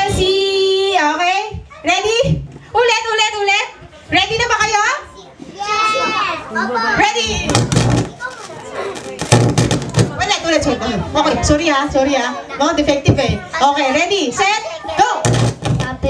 Chelsea. Okay? Ready? Ulit. Ready na ba kayo? Ready? Ulit. Okay, sorry ha. Mga defective eh. Okay, ready, set, go! Happy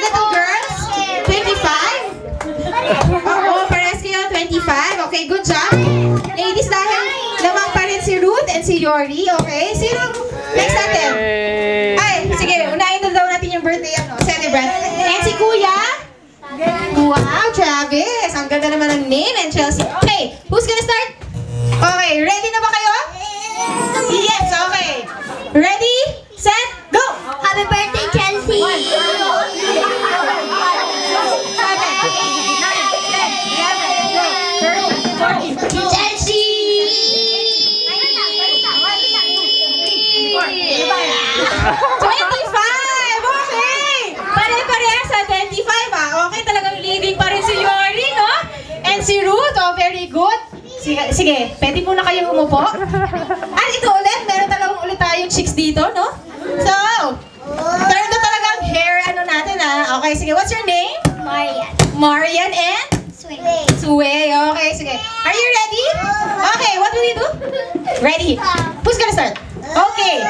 little girls? 25? Oo, pares kayo, 25. Okay, good job. Ladies, dahil lamang pa rin si Ruth and si Yori, okay? Sino next natin? Ay, sige, unahin na daw natin yung birthday, celebrant. And si Kuya? Wow, Travis! Ang ganda naman ng name and Chelsea. Okay, who's gonna start? Okay, ready na ba kayo? Yes, okay. Ready, set, go! Happy birthday, Chelsea! Chelsea! 25! Okay! Pare-pareha sa 25 Okay, talagang leading pa rin si Yori, no? And si Ruth, very good. Sige, pwede po na kayong umupo. At ito ulit, meron talagang ulit tayong chicks dito, no? So, turn na talagang hair, natin Okay, sige, what's your name? Marian. Marian and? Swing. Sue. Okay, sige. Are you ready? Okay, what will you do? Ready. Who's gonna start? Okay.